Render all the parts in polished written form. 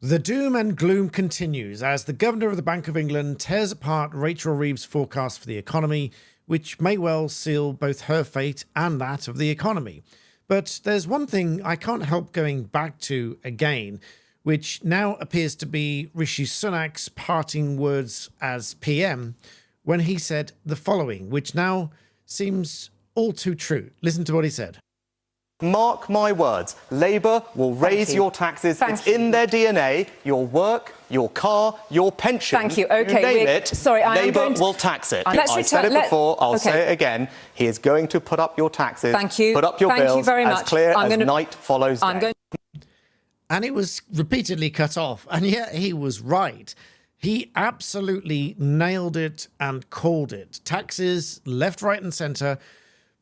The doom and gloom continues as the governor of the Bank of England tears apart Rachel Reeves' forecast for the economy, which may well seal both her fate and that of the economy. But there's one thing I can't help going back to again, which now appears to be Rishi Sunak's parting words as PM when he said the following, which now seems all too true. Listen to what he said. Mark my words, Labour will raise your taxes. It's in their DNA. Your work, your car, your pension. Thank you. Okay, you name it, sorry, Labour will tax it. I said it before, I'll say it again. He is going to put up your taxes. Thank you. Put up your bills. Thank you very much. As clear as night follows day. And it was repeatedly cut off, and yet he was right. He absolutely nailed it and called it. Taxes, left, right and centre,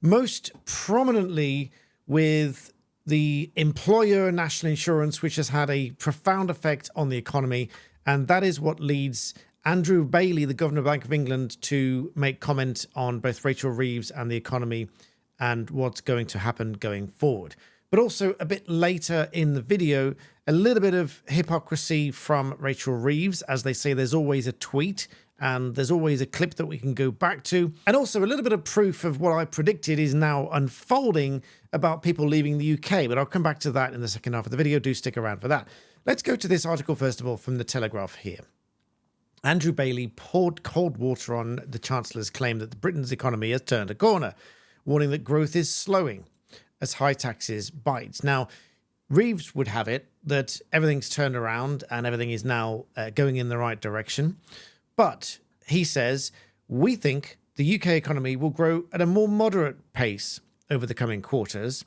most prominently with the employer national insurance, which has had a profound effect on the economy. And that is what leads Andrew Bailey, the governor of the Bank of England, to make comment on both Rachel Reeves and the economy and what's going to happen going forward. But also a bit later in the video, a little bit of hypocrisy from Rachel Reeves. As they say, there's always a tweet and there's always a clip that we can go back to. And also a little bit of proof of what I predicted is now unfolding about people leaving the UK. But I'll come back to that in the second half of the video. Do stick around for that. Let's go to this article, first of all, from The Telegraph here. Andrew Bailey poured cold water on the Chancellor's claim that Britain's economy has turned a corner, warning that growth is slowing as high taxes bite. Now, Reeves would have it that everything's turned around and everything is now going in the right direction. But he says, we think the UK economy will grow at a more moderate pace over the coming quarters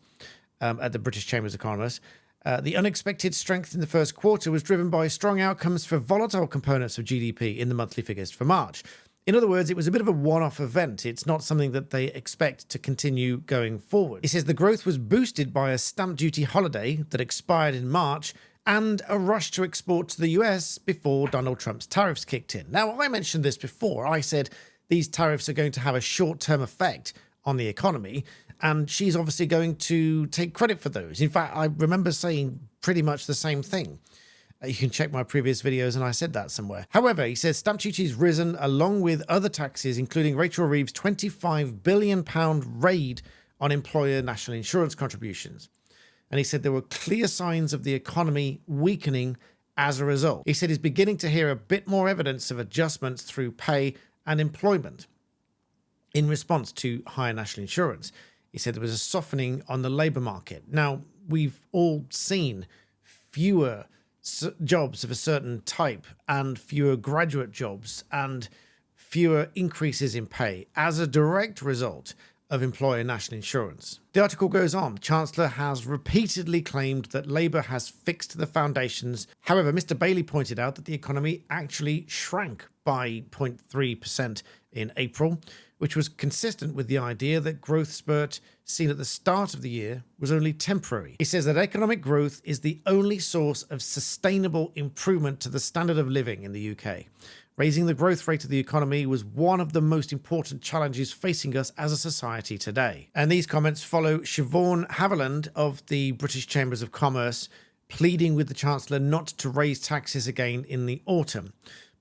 at the British Chamber's economists. The unexpected strength in the first quarter was driven by strong outcomes for volatile components of GDP in the monthly figures for March. In other words, it was a bit of a one-off event. It's not something that they expect to continue going forward. He says the growth was boosted by a stamp duty holiday that expired in March and a rush to export to the US before Donald Trump's tariffs kicked in. Now, I mentioned this before. I said these tariffs are going to have a short-term effect on the economy, and she's obviously going to take credit for those. In fact, I remember saying pretty much the same thing. You can check my previous videos and I said that somewhere. However, he says stamp duty's risen along with other taxes, including Rachel Reeves' £25 billion raid on employer national insurance contributions. And he said there were clear signs of the economy weakening as a result. He said he's beginning to hear a bit more evidence of adjustments through pay and employment in response to higher national insurance. He said there was a softening on the labour market. Now, we've all seen fewer jobs of a certain type and fewer graduate jobs and fewer increases in pay as a direct result of employer national insurance. The article goes on. The Chancellor has repeatedly claimed that Labour has fixed the foundations. However, Mr. Bailey pointed out that the economy actually shrank by 0.3% in April, which was consistent with the idea that growth spurt seen at the start of the year was only temporary. He says that economic growth is the only source of sustainable improvement to the standard of living in the UK. Raising the growth rate of the economy was one of the most important challenges facing us as a society today. And these comments follow Siobhan Haviland of the British Chambers of Commerce pleading with the Chancellor not to raise taxes again in the autumn.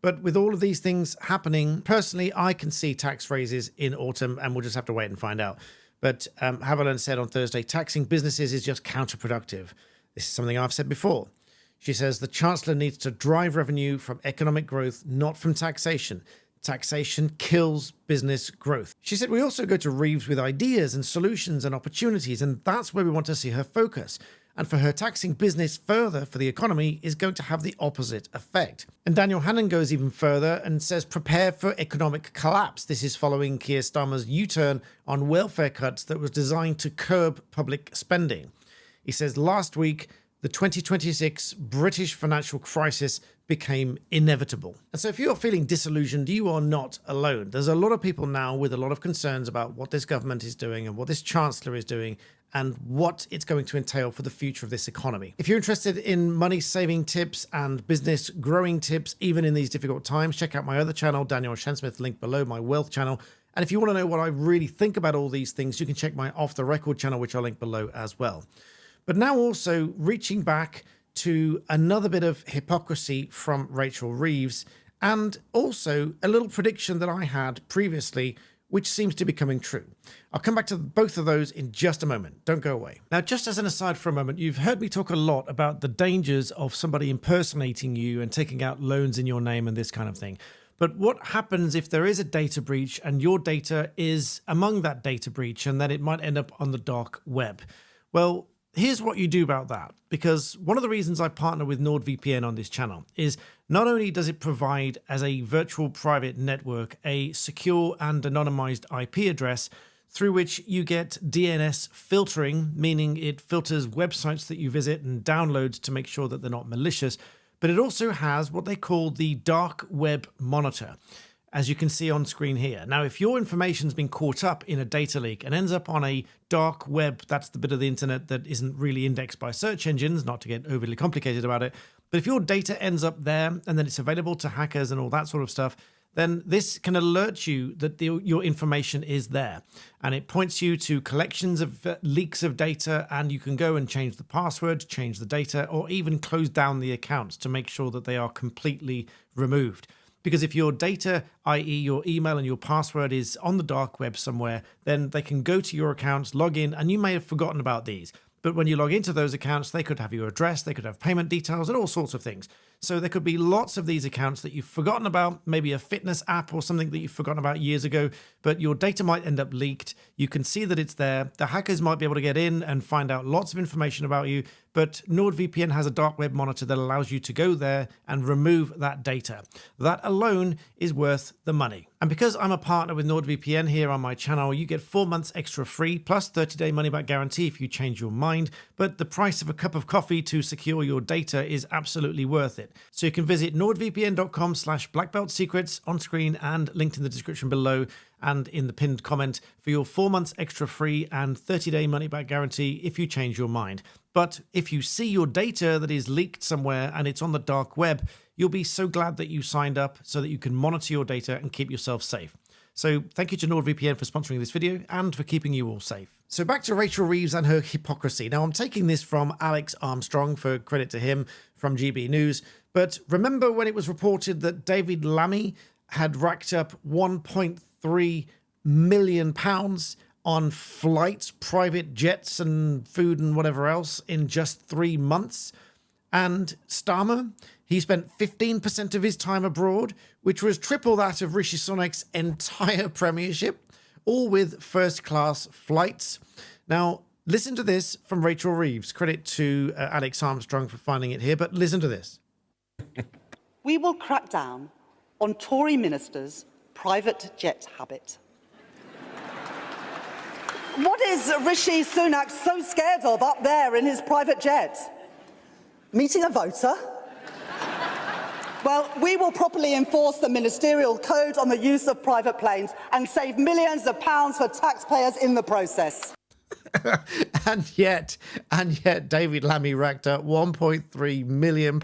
But with all of these things happening, personally, I can see tax raises in autumn, and we'll just have to wait and find out. But Haviland said on Thursday, taxing businesses is just counterproductive. This is something I've said before. She says the Chancellor needs to drive revenue from economic growth, not from taxation. Taxation kills business growth. She said we also go to Reeves with ideas and solutions and opportunities, and that's where we want to see her focus. And for her, taxing business further for the economy is going to have the opposite effect. And Daniel Hannan goes even further and says prepare for economic collapse. This is following Keir Starmer's U-turn on welfare cuts that was designed to curb public spending. He says last week, the 2026 British financial crisis became inevitable. And so if you're feeling disillusioned, you are not alone. There's a lot of people now with a lot of concerns about what this government is doing and what this Chancellor is doing and what it's going to entail for the future of this economy. If you're interested in money saving tips and business growing tips, even in these difficult times, check out my other channel, Daniel Shensmith, link below, my wealth channel. And if you want to know what I really think about all these things, you can check my off the record channel, which I'll link below as well. But now also reaching back to another bit of hypocrisy from Rachel Reeves, and also a little prediction that I had previously, which seems to be coming true. I'll come back to both of those in just a moment. Don't go away. Now, just as an aside for a moment, you've heard me talk a lot about the dangers of somebody impersonating you and taking out loans in your name and this kind of thing. But what happens if there is a data breach and your data is among that data breach and then it might end up on the dark web? Well, here's what you do about that, because one of the reasons I partner with NordVPN on this channel is not only does it provide as a virtual private network a secure and anonymized IP address through which you get DNS filtering, meaning it filters websites that you visit and downloads to make sure that they're not malicious, but it also has what they call the dark web monitor, as you can see on screen here. Now, if your information's been caught up in a data leak and ends up on a dark web, that's the bit of the internet that isn't really indexed by search engines, not to get overly complicated about it, but if your data ends up there and then it's available to hackers and all that sort of stuff, then this can alert you that your information is there. And it points you to collections of leaks of data, and you can go and change the password, change the data, or even close down the accounts to make sure that they are completely removed. Because if your data, i.e. your email and your password, is on the dark web somewhere, then they can go to your accounts, log in, and you may have forgotten about these. But when you log into those accounts, they could have your address, they could have payment details, and all sorts of things. So there could be lots of these accounts that you've forgotten about, maybe a fitness app or something that you've forgotten about years ago, but your data might end up leaked. You can see that it's there. The hackers might be able to get in and find out lots of information about you, but NordVPN has a dark web monitor that allows you to go there and remove that data. That alone is worth the money. And because I'm a partner with NordVPN here on my channel, you get 4 months extra free, plus 30-day money-back guarantee if you change your mind. But the price of a cup of coffee to secure your data is absolutely worth it. So you can visit nordvpn.com/blackbeltsecrets on screen and linked in the description below and in the pinned comment for your 4 months extra free and 30-day money-back guarantee if you change your mind. But if you see your data that is leaked somewhere and it's on the dark web, you'll be so glad that you signed up so that you can monitor your data and keep yourself safe. So thank you to NordVPN for sponsoring this video and for keeping you all safe. So back to Rachel Reeves and her hypocrisy. Now, I'm taking this from Alex Armstrong, for credit to him, from GB News. But remember when it was reported that David Lammy had racked up £1.3 million on flights, private jets and food and whatever else in just 3 months? And Starmer, he spent 15% of his time abroad, which was triple that of Rishi Sunak's entire premiership, all with first-class flights. Now, listen to this from Rachel Reeves. Credit to Alex Armstrong for finding it here, but listen to this. We will crack down on Tory ministers' private jet habit. What is Rishi Sunak so scared of up there in his private jet? Meeting a voter? Well, we will properly enforce the ministerial code on the use of private planes and save millions of pounds for taxpayers in the process. and yet, David Lammy racked up £1.3 million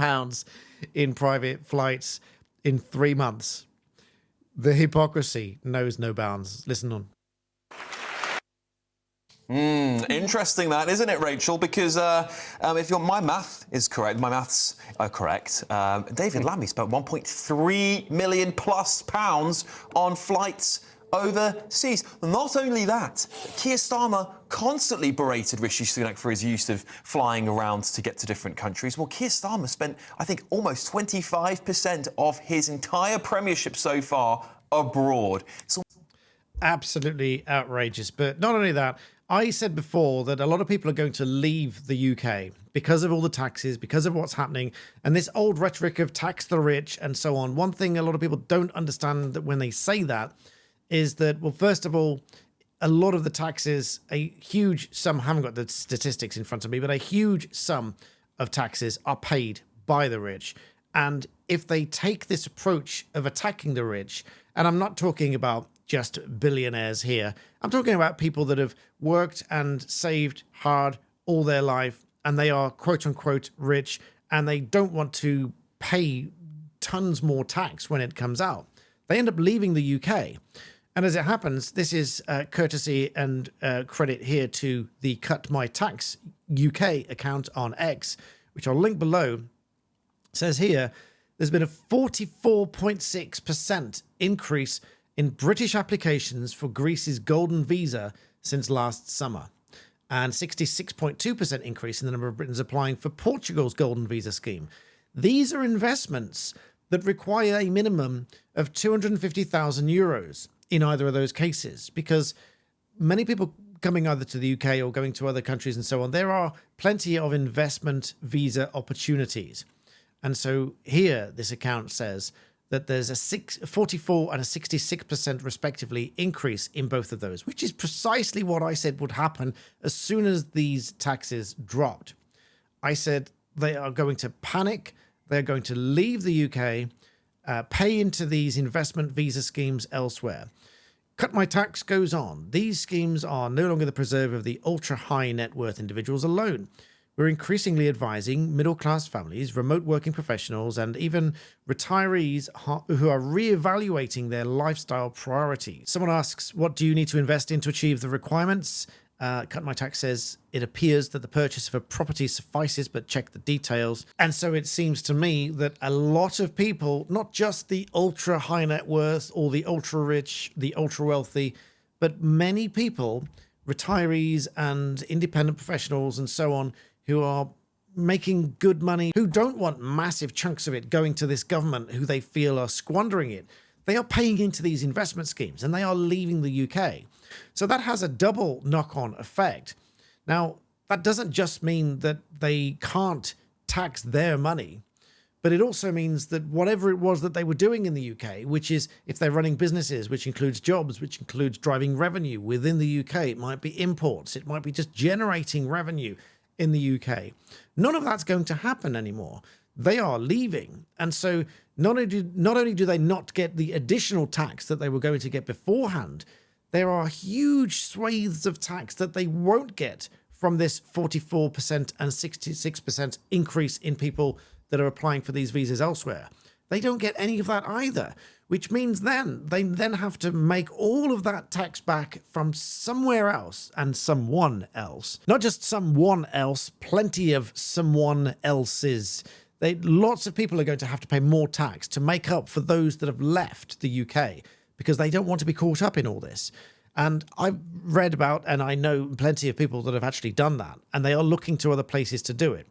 in private flights in 3 months. The hypocrisy knows no bounds. Listen on. Interesting that, isn't it, Rachel? Because if my maths are correct, David Lammy spent £1.3 million plus on flights overseas. Not only that, Keir Starmer constantly berated Rishi Sunak for his use of flying around to get to different countries. Well, Keir Starmer spent, I think, almost 25% of his entire premiership so far abroad. So absolutely outrageous. But not only that, I said before that a lot of people are going to leave the UK because of all the taxes, because of what's happening, and this old rhetoric of tax the rich and so on. One thing a lot of people don't understand that when they say that is that, well, first of all, a lot of the taxes, a huge sum, I haven't got the statistics in front of me, but a huge sum of taxes are paid by the rich. And if they take this approach of attacking the rich, and I'm not talking about just billionaires here, I'm talking about people that have worked and saved hard all their life, and they are quote unquote rich, and they don't want to pay tons more tax when it comes out. They end up leaving the UK. And as it happens, this is courtesy and credit here to the Cut My Tax UK account on X, which I'll link below, says here, there's been a 44.6% increase in British applications for Greece's golden visa since last summer, and 66.2% increase in the number of Britons applying for Portugal's golden visa scheme. These are investments that require a minimum of 250,000 euros in either of those cases, because many people coming either to the UK or going to other countries and so on, there are plenty of investment visa opportunities. And so here, this account says that there's a 44 and a 66% respectively increase in both of those, which is precisely what I said would happen as soon as these taxes dropped. I said they are going to panic, they're going to leave the UK, pay into these investment visa schemes elsewhere. Cut My Tax goes on. These schemes are no longer the preserve of the ultra-high net worth individuals alone. We're increasingly advising middle-class families, remote working professionals, and even retirees who are re-evaluating their lifestyle priorities. Someone asks, what do you need to invest in to achieve the requirements? Cut My Tax says, it appears that the purchase of a property suffices, but check the details. And so it seems to me that a lot of people, not just the ultra high net worth or the ultra rich, the ultra wealthy, but many people, retirees and independent professionals and so on, who are making good money, who don't want massive chunks of it going to this government who they feel are squandering it. They are paying into these investment schemes and they are leaving the UK. So that has a double knock-on effect. Now, that doesn't just mean that they can't tax their money, but it also means that whatever it was that they were doing in the UK, which is if they're running businesses, which includes jobs, which includes driving revenue within the UK, it might be imports, it might be just generating revenue in the UK. None of that's going to happen anymore. They are leaving. And so not only do they not get the additional tax that they were going to get beforehand, there are huge swathes of tax that they won't get from this 44% and 66% increase in people that are applying for these visas elsewhere. They don't get any of that either, which means they then have to make all of that tax back from somewhere else and someone else. Not just someone else, plenty of someone else's. Lots of people are going to have to pay more tax to make up for those that have left the UK because they don't want to be caught up in all this. And I've read about, and I know plenty of people that have actually done that, and they are looking to other places to do it.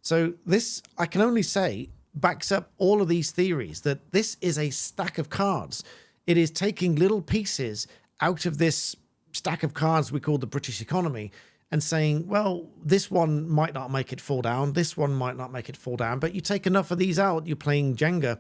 So this, I can only say, backs up all of these theories that this is a stack of cards. It is taking little pieces out of this stack of cards we call the British economy and saying, well, this one might not make it fall down, this one might not make it fall down, but you take enough of these out, you're playing Jenga.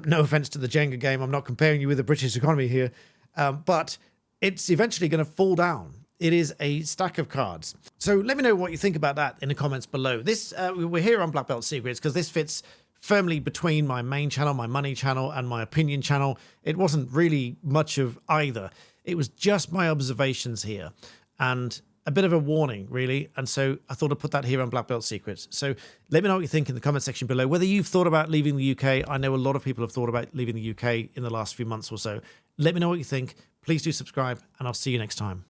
No offense to the Jenga game, I'm not comparing you with the British economy here, but it's eventually going to fall down. It is a stack of cards. So let me know what you think about that in the comments below. This we're here on Black Belt Secrets because this fits firmly between my main channel, my money channel, and my opinion channel. It wasn't really much of either. It was just my observations here and a bit of a warning, really. And so I thought I'd put that here on Black Belt Secrets. So let me know what you think in the comment section below. Whether you've thought about leaving the UK. I know a lot of people have thought about leaving the UK in the last few months or so. Let me know what you think. Please do subscribe, and I'll see you next time.